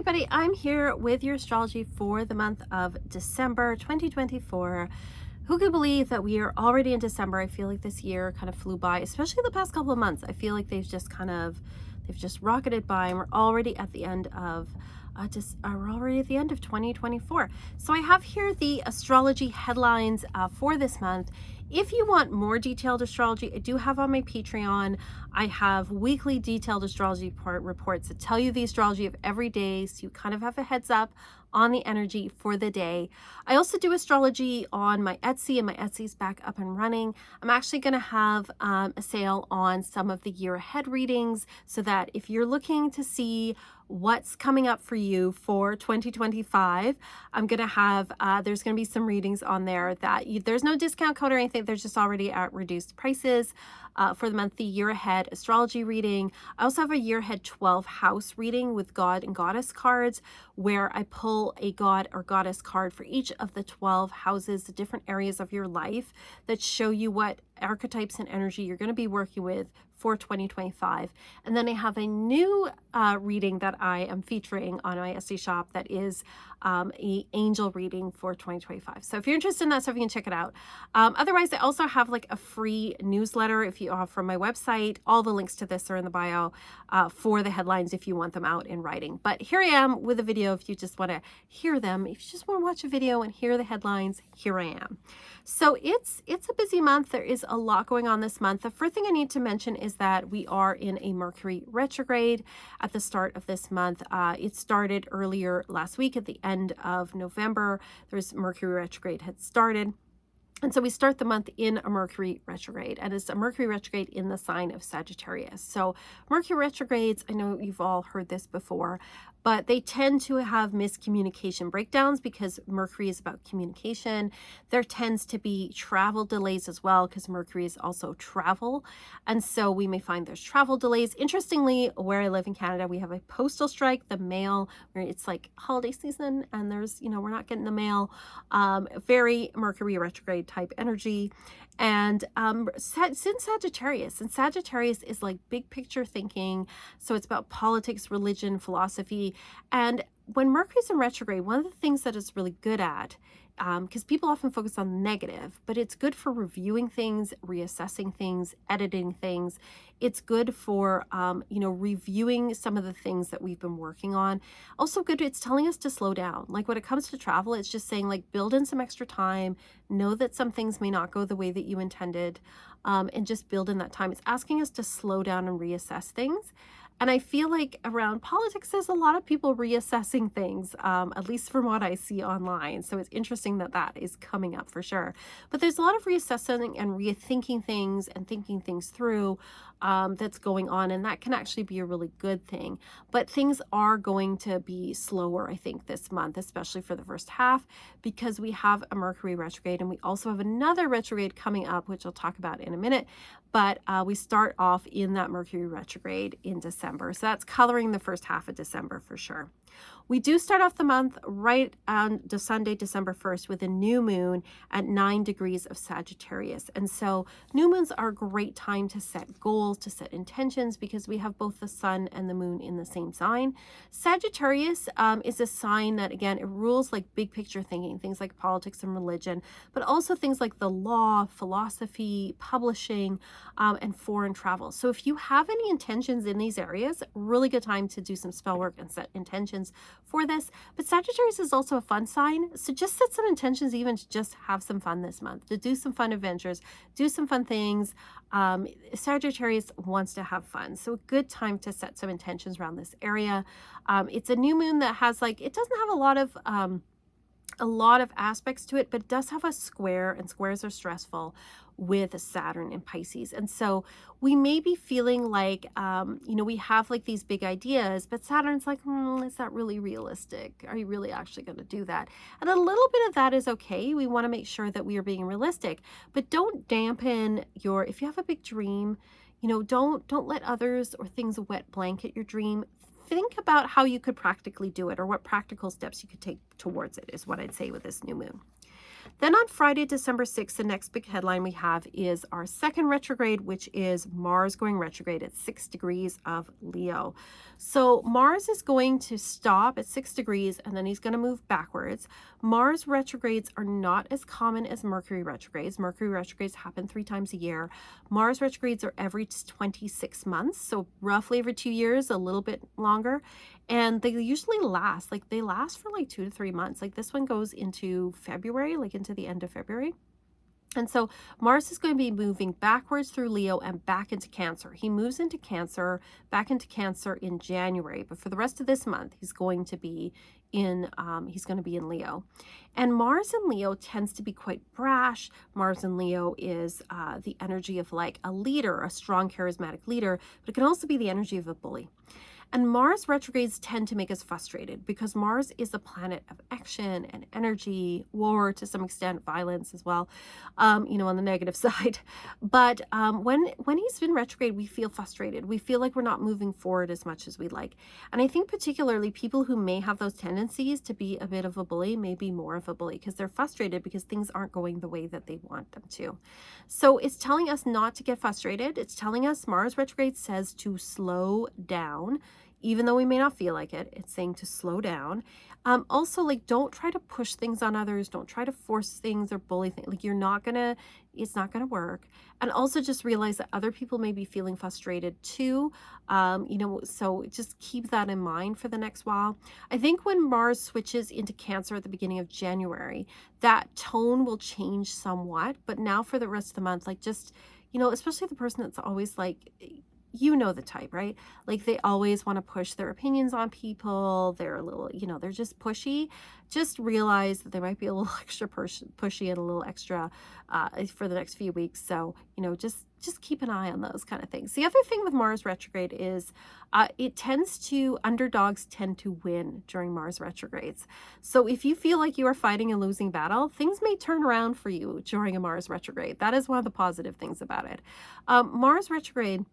everybody, I'm here with your astrology for the month of December 2024. Who could believe that we are already in December? I feel like this year kind of flew by, especially the past couple of months. I feel like they've just rocketed by, and we're already at the end of we're already at the end of 2024. So I have here the astrology headlines for this month. If you want more detailed astrology, I do have on my Patreon. I have weekly detailed astrology reports that tell you the astrology of every day, so you kind of have a heads up on the energy for the day. I also do astrology on my Etsy, and my Etsy's back up and running. I'm actually going to have a sale on some of the year ahead readings, so that if you're looking to see what's coming up for you for 2025, I'm going to have, there's going to be some readings on there that there's no discount code or anything. There's just already at reduced prices for the month, the year ahead astrology reading. I also have a year ahead 12 house reading with God and Goddess cards, where I pull a God or Goddess card for each of the 12 houses, the different areas of your life that show you what archetypes and energy you're going to be working with for 2025. And then I have a new reading that I am featuring on my Etsy shop that is a angel reading for 2025. So if you're interested in that stuff, you can check it out. Otherwise, I also have like a free newsletter if you from my website. All the links to this are in the bio for the headlines if you want them out in writing. But here I am with a video if you just want to hear them. If you just want to watch a video and hear the headlines, here I am. So it's a busy month. There is a lot going on this month. The first thing I need to mention is that we are in a Mercury retrograde at the start of this month. It started earlier last week at the end of November. There's Mercury retrograde had started. And so we start the month in a Mercury retrograde, and it's a Mercury retrograde in the sign of Sagittarius. So Mercury retrogrades, I know you've all heard this before, but they tend to have miscommunication breakdowns because Mercury is about communication. There tends to be travel delays as well because Mercury is also travel. And so we may find there's travel delays. Interestingly, where I live in Canada, we have a postal strike, the mail, where it's like holiday season and there's, we're not getting the mail. Very Mercury retrograde type energy. And since Sagittarius, and Sagittarius is like big picture thinking, so it's about politics, religion, philosophy. And when Mercury's in retrograde, one of the things that it's really good at, because people often focus on the negative, but it's good for reviewing things, reassessing things, editing things. It's good for, reviewing some of the things that we've been working on. Also good, it's telling us to slow down. Like when it comes to travel, it's just saying like build in some extra time, know that some things may not go the way that you intended, and just build in that time. It's asking us to slow down and reassess things. And I feel like around politics, there's a lot of people reassessing things, at least from what I see online. So it's interesting that that is coming up for sure. But there's a lot of reassessing and rethinking things and thinking things through that's going on. And that can actually be a really good thing. But things are going to be slower, I think, this month, especially for the first half, because we have a Mercury retrograde and we also have another retrograde coming up, which I'll talk about in a minute. But we start off in that Mercury retrograde in December. So that's coloring the first half of December for sure. We do start off the month right on the Sunday, December 1st, with a new moon at 9 degrees of Sagittarius. And so new moons are a great time to set goals, to set intentions, because we have both the sun and the moon in the same sign. Sagittarius is a sign that, again, it rules like big picture thinking, things like politics and religion, but also things like the law, philosophy, publishing, and foreign travel. So if you have any intentions in these areas, really good time to do some spell work and set intentions for this. But Sagittarius is also a fun sign, so just set some intentions, even to just have some fun this month, to do some fun adventures, do some fun things. Sagittarius wants to have fun, so a good time to set some intentions around this area. It's a new moon that has it doesn't have a lot of aspects to it, but it does have a square, and squares are stressful with Saturn in Pisces. And so we may be feeling like, we have like these big ideas, but Saturn's like, is that really realistic? Are you really actually going to do that? And a little bit of that is okay. We want to make sure that we are being realistic, but don't dampen if you have a big dream, don't let others or things wet blanket your dream. Think about how you could practically do it, or what practical steps you could take towards it, is what I'd say with this new moon. Then on Friday, December 6th, the next big headline we have is our second retrograde, which is Mars going retrograde at 6 degrees of Leo. So Mars is going to stop at 6 degrees and then he's going to move backwards. Mars retrogrades are not as common as Mercury retrogrades. Mercury retrogrades happen 3 times a year. Mars retrogrades are every 26 months, so roughly every 2 years, a little bit longer. And they usually last, like they last for like 2 to 3 months. Like this one goes into February, like into the end of February. And so Mars is going to be moving backwards through Leo and back into Cancer. He moves into Cancer, back into Cancer in January, but for the rest of this month, he's going to be in Leo. And Mars in Leo tends to be quite brash. Mars in Leo is the energy of like a leader, a strong, charismatic leader, but it can also be the energy of a bully. And Mars retrogrades tend to make us frustrated because Mars is a planet of action and energy, war, to some extent, violence as well, on the negative side. But when he's been retrograde, we feel frustrated. We feel like we're not moving forward as much as we'd like. And I think particularly people who may have those tendencies to be a bit of a bully may be more of a bully because they're frustrated because things aren't going the way that they want them to. So it's telling us not to get frustrated. It's telling us Mars retrograde says to slow down. Even though we may not feel like it, it's saying to slow down. Also, like, don't try to push things on others. Don't try to force things or bully things. Like, it's not gonna work. And also just realize that other people may be feeling frustrated too. So just keep that in mind for the next while. I think when Mars switches into Cancer at the beginning of January, that tone will change somewhat. But now for the rest of the month, like just, especially the person that's always like, the type, right? Like they always want to push their opinions on people. They're a little, they're just pushy. Just realize that they might be a little extra pushy and a little extra for the next few weeks. So, just keep an eye on those kind of things. The other thing with Mars retrograde is underdogs tend to win during Mars retrogrades. So if you feel like you are fighting a losing battle, things may turn around for you during a Mars retrograde. That is one of the positive things about it. Mars retrograde,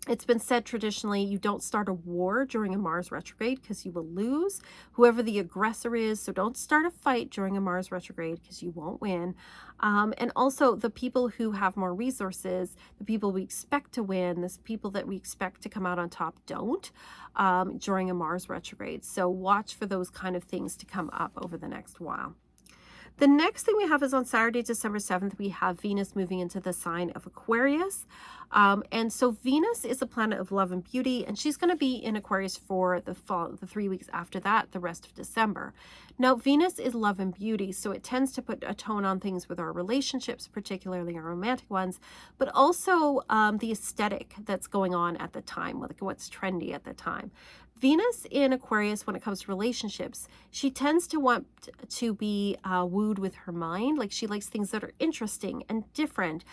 it's been said traditionally, you don't start a war during a Mars retrograde because you will lose whoever the aggressor is. So don't start a fight during a Mars retrograde because you won't win. And also the people who have more resources, the people we expect to win, the people that we expect to come out on top don't during a Mars retrograde. So watch for those kind of things to come up over the next while. The next thing we have is on Saturday, December 7th, we have Venus moving into the sign of Aquarius. And so Venus is a planet of love and beauty, and she's going to be in Aquarius for the 3 weeks after that, the rest of December. Now, Venus is love and beauty, so it tends to put a tone on things with our relationships, particularly our romantic ones, but also the aesthetic that's going on at the time, like what's trendy at the time. Venus in Aquarius, when it comes to relationships, she tends to want to be wooed with her mind. Like she likes things that are interesting and different,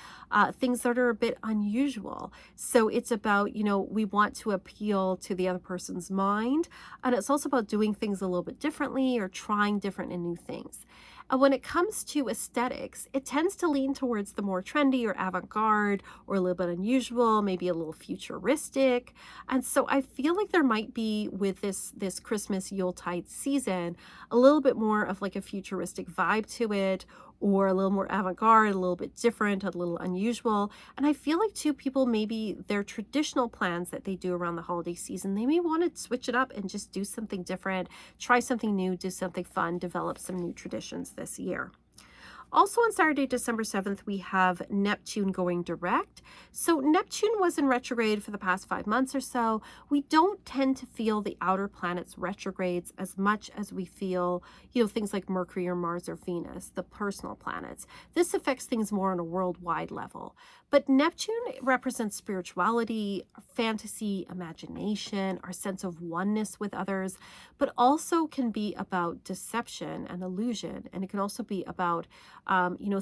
things that are a bit unusual. So it's about, we want to appeal to the other person's mind. And it's also about doing things a little bit differently or trying different and new things. And when it comes to aesthetics, it tends to lean towards the more trendy or avant-garde or a little bit unusual, maybe a little futuristic. And so I feel like there might be with this Christmas Yuletide season, a little bit more of like a futuristic vibe to it, or a little more avant-garde, a little bit different, a little unusual. And I feel like too, people maybe their traditional plans that they do around the holiday season, they may want to switch it up and just do something different, try something new, do something fun, develop some new traditions this year. Also on Saturday, December 7th, we have Neptune going direct. So Neptune was in retrograde for the past 5 months or so. We don't tend to feel the outer planets retrogrades as much as we feel, things like Mercury or Mars or Venus, the personal planets. This affects things more on a worldwide level. But Neptune represents spirituality, fantasy, imagination, our sense of oneness with others, but also can be about deception and illusion. And it can also be about,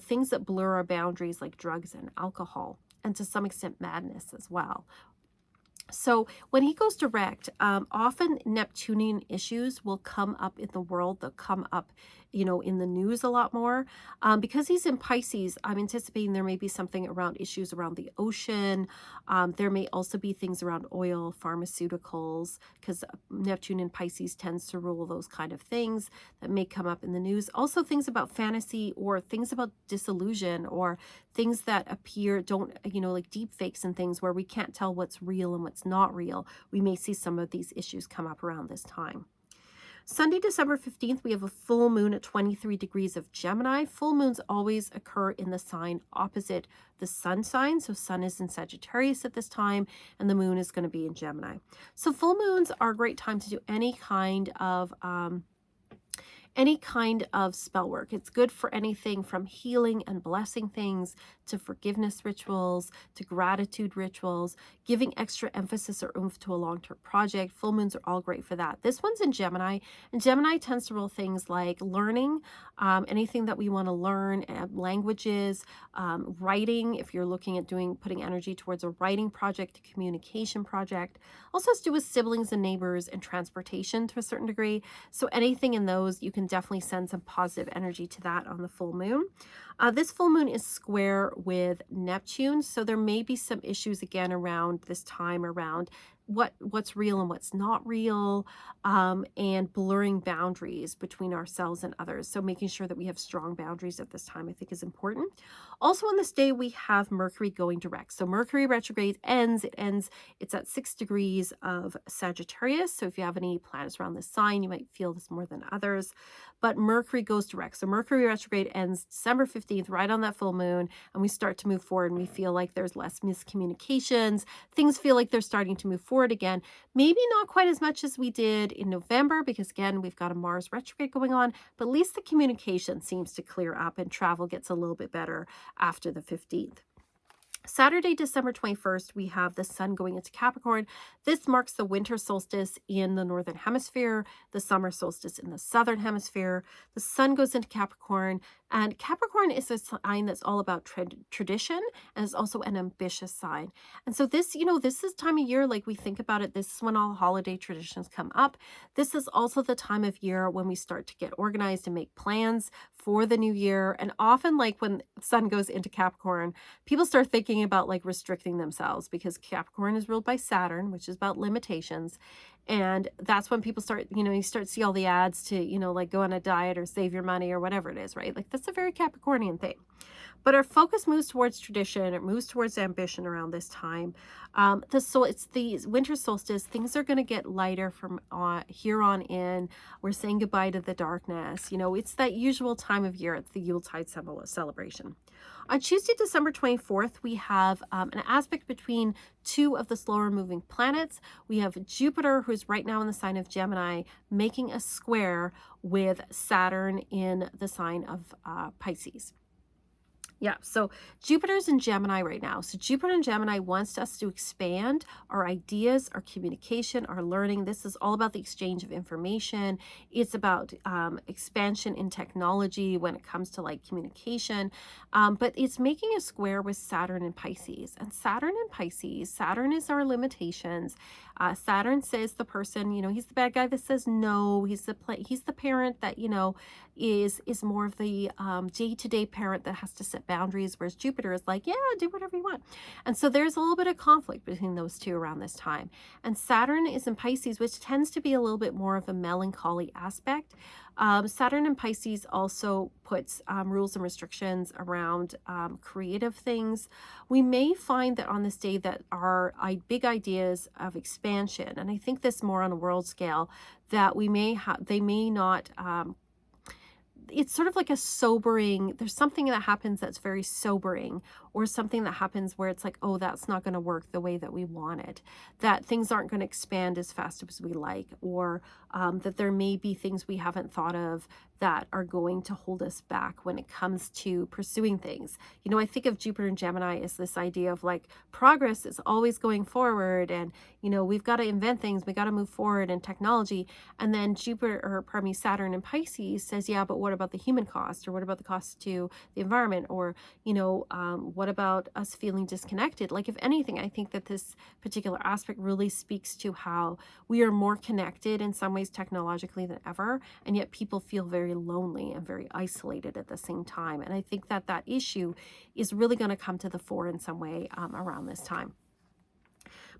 things that blur our boundaries like drugs and alcohol, and to some extent madness as well. So when he goes direct, often Neptunian issues will come up in the world. They'll come up in the news a lot more. Because he's in Pisces, I'm anticipating there may be something around issues around the ocean. There may also be things around oil, pharmaceuticals, because Neptune in Pisces tends to rule those kind of things that may come up in the news. Also things about fantasy or things about disillusion or things that appear, don't, like deep fakes and things where we can't tell what's real and what's not real. We may see some of these issues come up around this time. Sunday, December 15th, we have a full moon at 23 degrees of Gemini. Full moons always occur in the sign opposite the sun sign. So sun is in Sagittarius at this time, and the moon is going to be in Gemini. So full moons are a great time to do any kind of spell work. It's good for anything from healing and blessing things to forgiveness rituals, to gratitude rituals, giving extra emphasis or oomph to a long-term project. Full moons are all great for that. This one's in Gemini, and Gemini tends to rule things like learning, anything that we want to learn, languages, writing, if you're looking at putting energy towards a writing project, a communication project. Also has to do with siblings and neighbors and transportation to a certain degree. So anything in those, you can definitely send some positive energy to that on the full moon. This full moon is square with Neptune, so there may be some issues again around this time around what's real and what's not real, and blurring boundaries between ourselves and others. So making sure that we have strong boundaries at this time, I think, is important. Also on this day, we have Mercury going direct. So Mercury retrograde it's at 6 degrees of Sagittarius. So if you have any planets around this sign, you might feel this more than others. But Mercury goes direct. So Mercury retrograde ends December 15th, right on that full moon, and we start to move forward, and we feel like there's less miscommunications. Things feel like they're starting to move forward again. Maybe not quite as much as we did in November, because again, we've got a Mars retrograde going on, but at least the communication seems to clear up and travel gets a little bit better after the 15th. Saturday, December 21st, we have the sun going into Capricorn. This marks the winter solstice in the northern hemisphere, the summer solstice in the southern hemisphere. The sun goes into Capricorn, and Capricorn is a sign that's all about tradition, and it's also an ambitious sign. And so this, this is time of year, like we think about it, this is when all holiday traditions come up. This is also the time of year when we start to get organized and make plans for the new year. And often, like when the sun goes into Capricorn, people start thinking about like restricting themselves, because Capricorn is ruled by Saturn, which is about limitations. And that's when people start, you start to see all the ads to, like go on a diet or save your money or whatever it is, right? Like that's a very Capricornian thing. But our focus moves towards tradition. It moves towards ambition around this time. So it's the winter solstice. Things are going to get lighter from here on in. We're saying goodbye to the darkness. It's that usual time of year. It's the Yuletide celebration. On Tuesday, December 24th, we have an aspect between two of the slower moving planets. We have Jupiter, who's right now in the sign of Gemini, making a square with Saturn in the sign of Pisces. Yeah, so Jupiter's in Gemini right now. So Jupiter in Gemini wants us to expand our ideas, our communication, our learning. This is all about the exchange of information. It's about expansion in technology when it comes to like communication. But it's making a square with Saturn in Pisces. And Saturn in Pisces, Saturn is our limitations. Saturn says the person, he's the bad guy that says no. He's the parent that, is more of the day-to-day parent that has to set boundaries, whereas Jupiter is like, yeah, do whatever you want. And so there's a little bit of conflict between those two around this time. And Saturn is in Pisces, which tends to be a little bit more of a melancholy aspect. Saturn in Pisces also puts rules and restrictions around creative things. We may find that on this day that our big ideas of expansion, and I think this more on a world scale, that they may not it's sort of like a sobering, there's something that happens that's very sobering, or something that happens where it's like, oh, that's not going to work the way that we want it, that things aren't going to expand as fast as we like, or that there may be things we haven't thought of that are going to hold us back when it comes to pursuing things. I think of Jupiter and Gemini as this idea of like progress is always going forward, and we've got to invent things, we got to move forward in technology. And then Saturn in Pisces says, yeah, but what about the human cost, or what about the cost to the environment, or what What about us feeling disconnected? Like, if anything, I think that this particular aspect really speaks to how we are more connected in some ways technologically than ever, and yet people feel very lonely and very isolated at the same time. And I think that that issue is really going to come to the fore in some way around this time.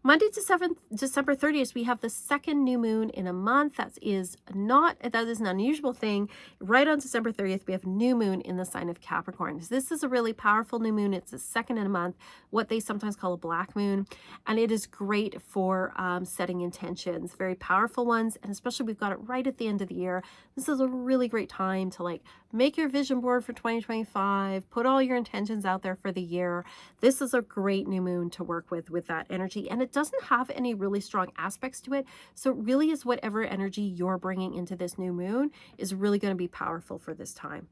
Monday to December 30th, we have the second new moon in a month. That is an unusual thing. Right on December 30th, we have new moon in the sign of Capricorn. So this is a really powerful new moon. It's the second in a month, what they sometimes call a black moon. And it is great for setting intentions, very powerful ones. And especially we've got it right at the end of the year. This is a really great time to like make your vision board for 2025, put all your intentions out there for the year. This is a great new moon to work with that energy. And it doesn't have any really strong aspects to it. So it really is whatever energy you're bringing into this new moon is really going to be powerful for this time.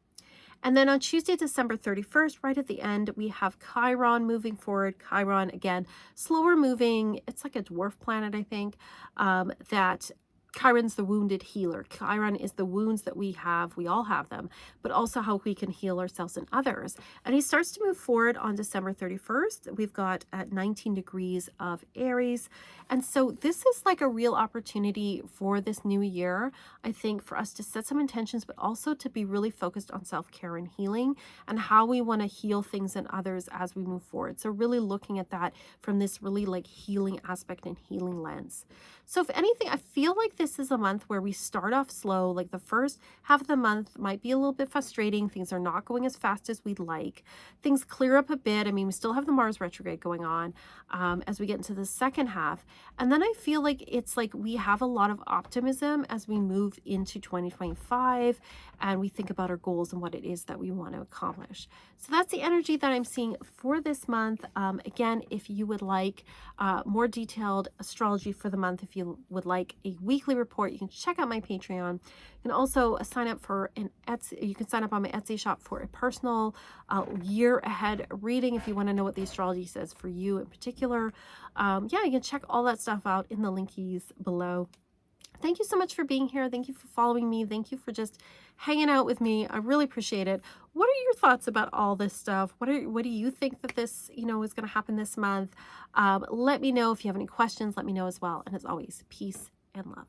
And then on Tuesday, December 31st, right at the end, we have Chiron moving forward. Chiron, again, slower moving. It's like a dwarf planet, I think, that Chiron's the wounded healer. Chiron is the wounds that we have. We all have them, but also how we can heal ourselves and others. And he starts to move forward on December 31st. We've got at 19 degrees of Aries. And so this is like a real opportunity for this new year, I think, for us to set some intentions, but also to be really focused on self-care and healing and how we want to heal things and others as we move forward. So really looking at that from this really like healing aspect and healing lens. So if anything, I feel like this is a month where we start off slow. Like the first half of the month might be a little bit frustrating. Things are not going as fast as we'd like. Things clear up a bit. I mean, we still have the Mars retrograde going on as we get into the second half. And then I feel like it's like we have a lot of optimism as we move into 2025 and we think about our goals and what it is that we want to accomplish. So that's the energy that I'm seeing for this month. Again, if you would like more detailed astrology for the month, if you would like a weekly report, you can check out my Patreon. You can also sign up for an Etsy. You can sign up on my Etsy shop for a personal year ahead reading if you want to know what the astrology says for you in particular. Yeah, you can check all that stuff out in the linkies below. Thank you so much for being here. Thank you for following me. Thank you for just hanging out with me. I really appreciate it. What are your thoughts about all this stuff? What do you think that this, is going to happen this month? Let me know if you have any questions. Let me know as well. And as always, peace and love.